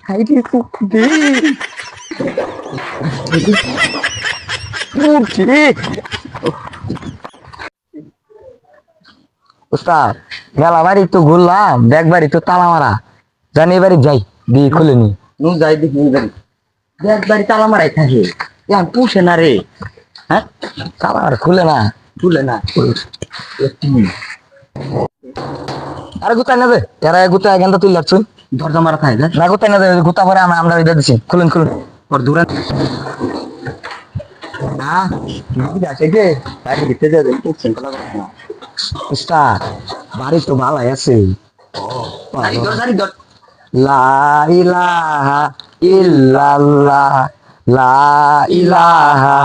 হাইরে কুকুরে উঠে উস্তাদ মেলা বাড়ি তো ঘুরলাম দেখ বাড়ি তো তালা মারা জানি এবারে যাই দিয়ে খুলে নি যাই দেখি বাড়ি দেখ বাড়ি তালা মারাই থাকে এখন পুষে না রে হ্যাঁ তালা মারা খুলে না আরে গুতাই না দে এরা গুতাই এখানটা তুই লাগছ দরজা মারা থাকে না গুতাই না দে গুতা পরে আমরা এটা দিছি খুলুন ওর দূরে না কি আছে কে বাড়ি দিতে দে উস্তাদ বাড়ি তো ভালাই আছে লা ইলাহা ইল্লাল্লাহ লা ইলাহা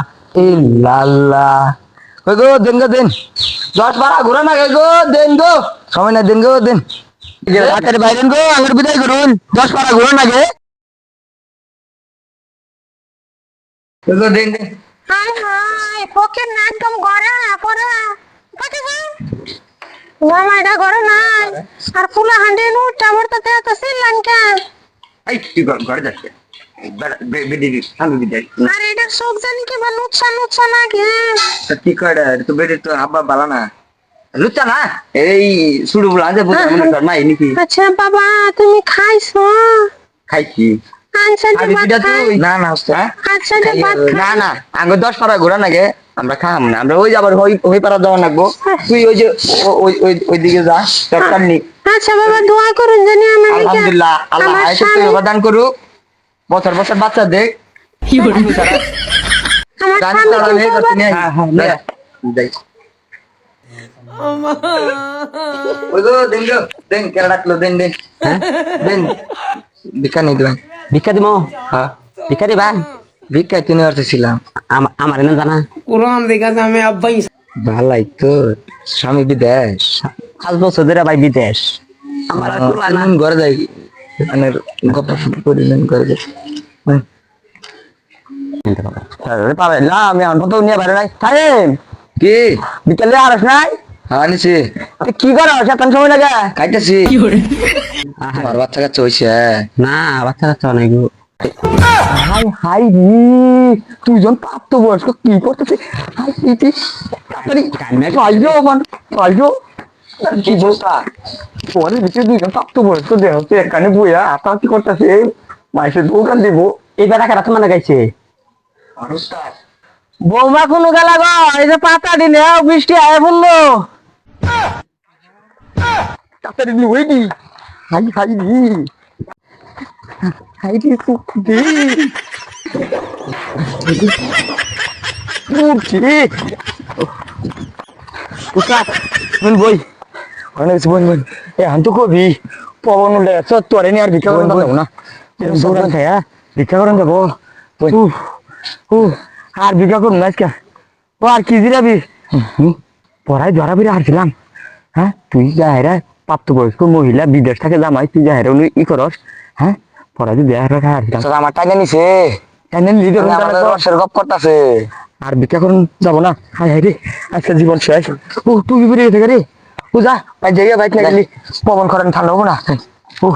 ইল্লাল্লাহ কই গো দেন 10-12 ঘোরা না গো দেন গো সময় না দেন গো দেন রাতের বাইরেন গো আমার বিদায় করুন 10-12 ঘোরা না গে গো দেন হাই হাই ফকের না একদম গড়া পড়া কইতে যা মামাইডা গড়া নাই আর ফুলা হান্ডে নু টাবরতে তো সিলান কা এই তুই ঘরে যাচ্ছে বেডি সামনে বিদায় আর এটা শোক জানি কি বা নুচ্ছা না কি কি করে তো বেডি তো আব্বা বালা না লুচ্চা না এই সুড়ু বলা যে বুঝা মনে কর মাই নাকি আচ্ছা বাবা তুমি খাইছো খাইছি আচ্ছা যে ভাত খাই না উস্তাদ আচ্ছা যে ভাত না আগে 10-12 ঘোরা নাগে আমরা খাম না আমরা ওই যাবার হই পারা যাওয়া লাগবো তুই ওই যে ওই দিকে যা দরকার নেই আচ্ছা বাবা দোয়া করুন জানি আমার আলহামদুলিল্লাহ আল্লাহ আয়েশা তুই অবদান করুক বছর বাচ্চা দেখ কি বলি সারা আমার জানি স্বামী তারা নেই করতে নেই হ্যাঁ যাই ওই গো দেন কেরা ডাকলো দেন হ্যাঁ দেন ভিক্ষা নেই দেবেন ভিক্ষা দিব হ্যাঁ ভিক্ষা দিবা ভিক্ষা 3 বছর ছিলাম আমার না জানা কোরআন দেখা আমি আব্বাই ভালাই তো স্বামী বিদেশ 5 বছর ধরে ভাই বিদেশ আমার আর কুলা না ঘরে যাই মানে গপ করিলেন করে যাই পাবে না আমি অন কত নিয়ে বাইরে নাই টাইম কি বিকেলে আরস নাই হ্যাঁ নিছি কি করো সেতন সময় লাগে খাইতেছি আমার বাচ্চা কাচ্চা হইছে না বাচ্চা কাচ্চা নাই গো হাই হাই রে তুইজন প্রাপ্ত বয়স্ক কি করতেছে হাই ইতি তাড়াতাড়ি পাইলো পাইলো কি বলতা পরে দিকে দুইজন প্রাপ্ত বয়স্ক দেহ হচ্ছে এখানে বইয়া আতাহাতি করতেছে মাইসে দোকান দিব এই বেটা কারা তোমার লাগাইছে বৌমা কোনো গেলা গো এই যে পাতা দিনে বৃষ্টি আয় পড়লো তাড়াতাড়ি নি ওই দি হাই হাই রে হাই রে কুকুরে উঠে উস্তাদ বই অনেক বই এ হান্তু কবি পবন উঠে যাচ্ছে তোরে নিয়ে আর ভিক্ষা করেন যাবো না দৌড়ান খায়া ভিক্ষা করেন যাবো আর ভিক্ষা করুন না আজকে ও আর কি দিরাবি পড়ায় ধরা বেড়ে হারছিলাম হ্যাঁ তুই যাহেরা প্রাপ্তবয়স্ক মহিলা বিদেশ থেকে জামাই তুই যাহেরা উনি ই করস হ্যাঁ পড়ায় তুই দেহার রাখা হারছিলাম আমার টাকা নিছে টাকা নিলে রসের গপ করতেছে আর ভিক্ষা করুন যাবো না হাই হাই রে আজকে জীবন শেষ ও তুই বেরিয়ে থেকে রে ও যা বাইক জায়গায় বাইক না গেলি পবন করেন ঠান্ডা হবো না ও